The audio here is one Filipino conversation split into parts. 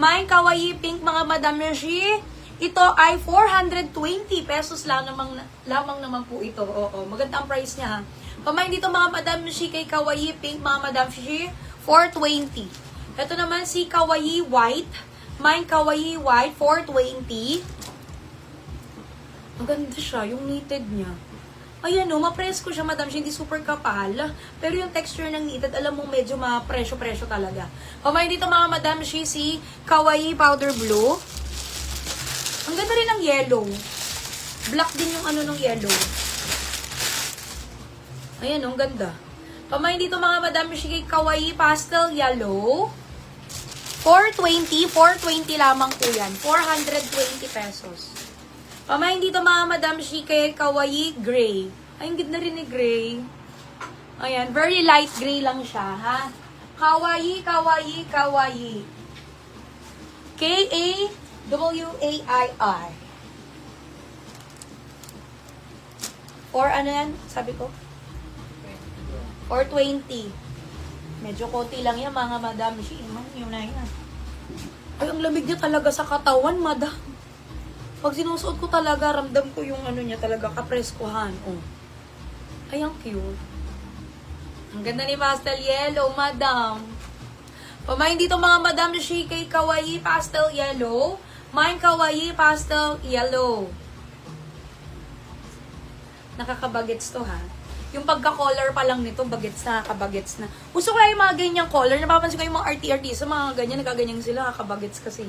May kawaii pink mga Madam Shi. Ito ay 420 pesos lamang naman po ito. Oo, maganda ang price niya ha. Pamain dito mga Madam Shi kay kawaii pink mga Madam Shi, 420. Ito naman si kawaii white. May kawaii white, 420. Maganda siya, yung knitted niya. Ayan o, ma-press ko siya, Madam Shi, hindi super kapal. Pero yung texture ng knitted, alam mo, medyo ma-presyo-presyo talaga. Pamain dito mga Madam Shi, si kawaii powder blue. Ang ganda rin ng yellow. Black din yung ano ng yellow. Ayan o, ang ganda. Pamain dito mga Madam Shi, kay kawaii pastel yellow. 420 lamang po yan. 420 pesos. Pamain dito mga Madam Shi kay kawaii gray. Ay, ang ganda rin ni gray. Ayan, very light gray lang siya, ha? Kawaii. K-A-W-A-I-I. Or ano yan? Sabi ko? 420. Medyo konti lang yan mga Madam Shi. Yun na yan. Ay, ang lamig niya talaga sa katawan, Madam. Pag sinusuot ko talaga, ramdam ko yung ano niya talaga, kapreskuhan. Oh. Ay, ang cute. Ang ganda ni pastel yellow, Madam. Pamain dito mga Madam Shi kay kawaii pastel yellow. Mine kawaii pastel yellow. Nakakabagets to ha. Yung pagka-color pa lang nito, bagets na, nakakabagets na. Gusto ko lang yung mga ganyang color. Napapansin ko yung mga arty-artista, mga ganyan, nagkaganyan sila, nakakabagets kasi.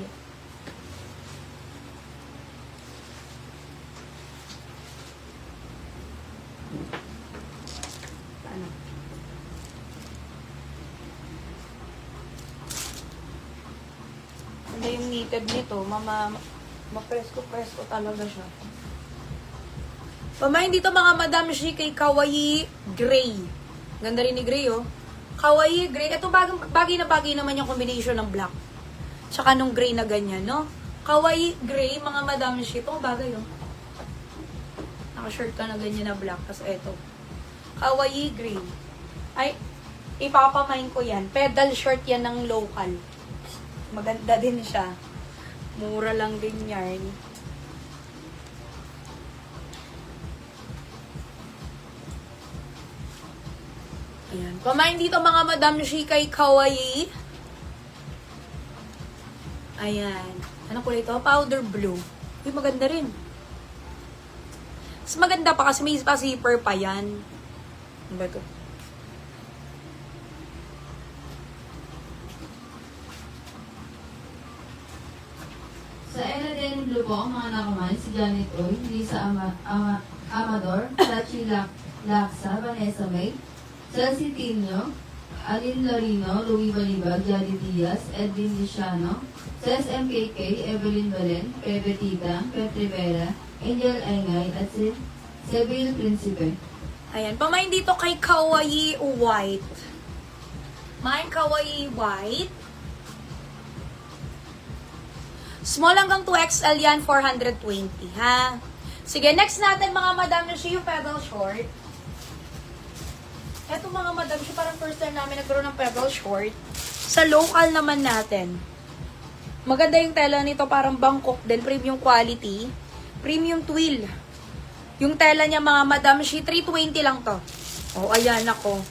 Ano yung knitted nito, ma-presko talaga siya. Pamain dito mga Madam Shi kay kawaii gray. Ganda rin ni gray, oh. Kawaii gray. Ito bagay na bagay naman yung combination ng black. Tsaka nung gray na ganyan, no? Kawaii gray, mga Madam Shi. Ito bagay, oh. Naka-shirt ka na ganyan na black. Tapos ito. Kawaii gray. Ay, ipapamain ko yan. Pedal shirt yan ng local. Maganda din siya. Mura lang din yarn. Ayan. Pamain dito mga Madam Shi kay kawaii. Ayan. Ano ko ito? Powder blue. Uy, maganda rin. Mas maganda pa kasi may zipper pa yan. Ano ba ito? Sa Ellen Blue po, ang mga nakaman, si Janet Oy, Lisa Amador, Sachi Laksa, Vanessa May, Chelsea Tino, Alin Larino, Louie Balibag, Jody Diaz, Edwin Liciano, Cez MKK, Evelyn Balen, Pepe Tita, Pet Rivera, Angel Engay, at si Seville Principe. Ayan. Pamain dito kay kawaii white. May kawaii white. Small hanggang 2XL yan, 420, ha? Sige, next natin mga Madam Shi, yung pedal short. Eto mga Madam Shi, parang first time namin nagkaroon ng pedal short. Sa local naman natin. Maganda yung tela nito, parang Bangkok din, premium quality. Premium twill. Yung tela niya mga Madam Shi, 320 lang to. Oh, ayan ako.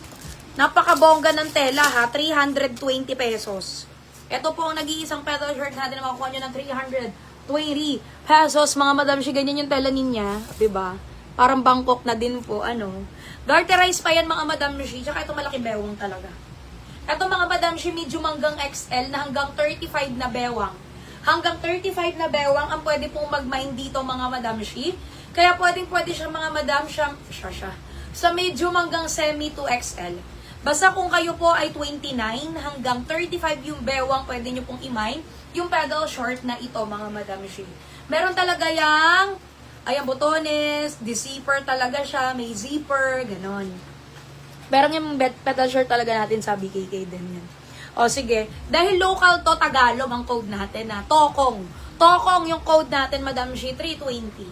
Napakabongga ng tela ha, 320 pesos. Ito po ang nag-iisang pedal shirt natin na makukuha nyo ng 320 pesos. Mga Madam Shi, ganyan yung tela niya. Diba? Parang Bangkok na din po. Ano? Garterize pa yan mga Madam Shi. Tsaka ito malaki bewang talaga. Ito mga Madam Shi, medium hanggang XL na hanggang 35 na bewang. Hanggang 35 na bewang ang pwede pong mag-mine dito mga Madam Shi. Kaya pwede siya mga Madam siya. Sa medium hanggang semi to XL. Basta kung kayo po ay 29 hanggang 35 yung bewang, pwede nyo pong i-mine yung pedal short na ito, mga Madam Shi. Meron talaga yang, ayan, botones, di-zipper talaga siya, may zipper, ganon. Meron yung pedal short talaga natin sa BKK din yan. O sige, dahil local to, Tagalog ang code natin na Tokong. Tokong yung code natin, Madam Shi, 320.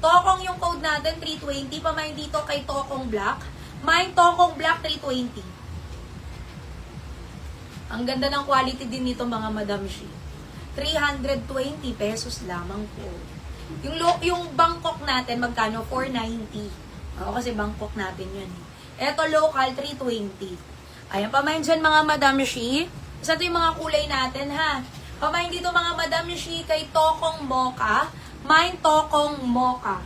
Tokong yung code natin, 320. Pamain dito kay Tokong Black. May Tokong Black 320. Ang ganda ng quality din nito mga Madam Shi. 320 pesos lamang po. Yung Bangkok natin, magkano? 490. Oo, kasi Bangkok natin yun. Ito local, 320. Ayan, pamain dyan mga Madam Shi. Isa ito yung mga kulay natin, ha? Pamain dito mga Madam Shi kay Tokong Mocha. Mine Tokong Mocha.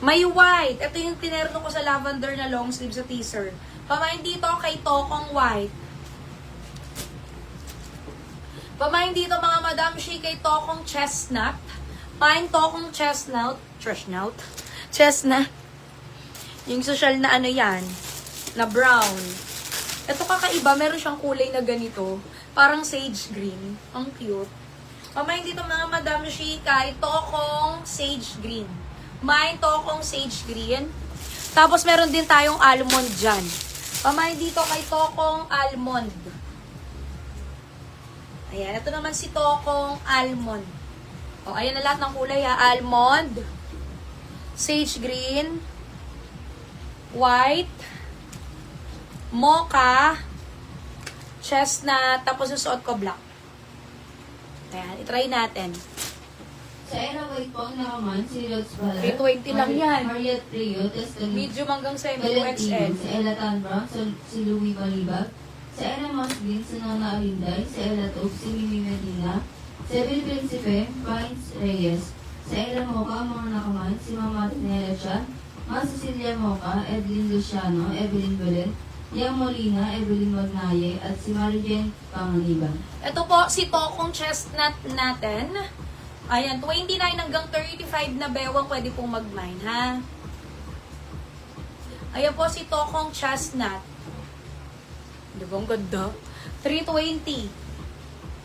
May white. Ito yung tinerno ko sa lavender na long sleeve sa teaser. Pamain dito kay Tokong White. Pamain dito mga Madam Shi kay Tokong Chestnut. Mine Tokong Chestnut. Chestnut. Yung social na ano yan. Na brown. Ito kakaiba. Meron siyang kulay na ganito. Parang sage green. Ang cute. Pamain dito mga Madam Shi kay Tokong Sage Green. Mine Tokong Sage Green. Tapos meron din tayong almond dyan. Pamain dito kay Tokong Almond. Ayan, ito naman si Tokong Almond. O, ayan na lahat ng kulay ha. Almond, Sage Green, White, Mocha, Chestnut, tapos susuot ko black. Ayan, itry natin. Sa Era White po ang nakaman si Rods Bala. 320 lang yan. Maria Trio, Testament. Medium hanggang sa Valentino, XL. sa Ella Tanbra, si Louie Balibag. Sa Era Moslin, si Nona Alinday. Sa Ella Tog, si Mimi Medina. Sa Evil Principe, Pines Reyes. Sa Ella Mocha, mga nakaman, si Mama Tinela Chan. Mga Cecilia Mocha, Evelyn Luciano, Evelyn Belen. Yang Molina, Evelyn Magnaye, at si Marijen Panganiban. Ito po, si Tokong Chestnut natin. Ayan, 29 hanggang 35 na bewang pwede pong mag-mine, ha? Ayan po si Tokong Chestnut. Di ba ang ganda? 320.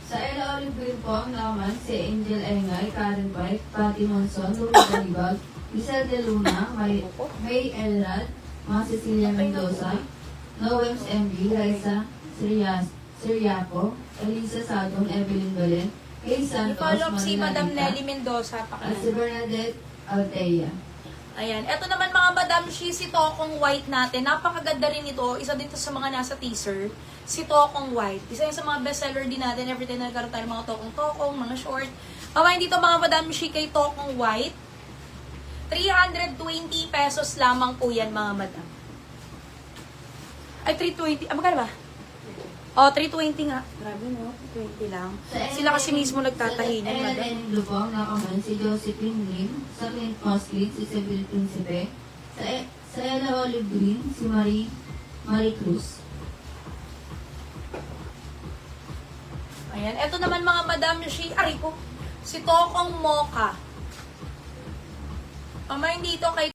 Sa Ella Olive Green po ang nakaman si Angel Engay, Karen Pike, Patty Monson, Louie Balibag, Lisel De Luna, May Elrad, mga Cecilia Mendoza, Noems MB, Raisa Siriapo, Elisa Sadong, Evelyn Belen, Kay Santos, I-follow si Manila Madam Rita, Nelly Mendoza. at si Bernadette Altea. Ayan. Ito naman mga Madam Shi, si Tokong White natin. Napakaganda rin ito. Isa din to sa mga nasa teaser. Si Tokong White. Isa yan sa mga bestseller din natin. Every time nagkaroon tayo ng mga Tokong-Tokong, mga short. Pamain dito mga Madam Shi kay Tokong White. 320 pesos lamang po yan mga Madam. Ay, 320. Ah, magkano ba? Oh, 320 nga. Grabe no, 20 lang. Sila kasi mismo nagtatahi ng Sa Ella Madam. Denim Lubong nakaman si Josephine Lim, sa Clint Mosley, si Seville Principe, sa Ella Olive Green, si Marie Cruz. Ayan. Ito naman mga Madam Shi. Aray ko. Si Tokong Mocha. Pamain dito kay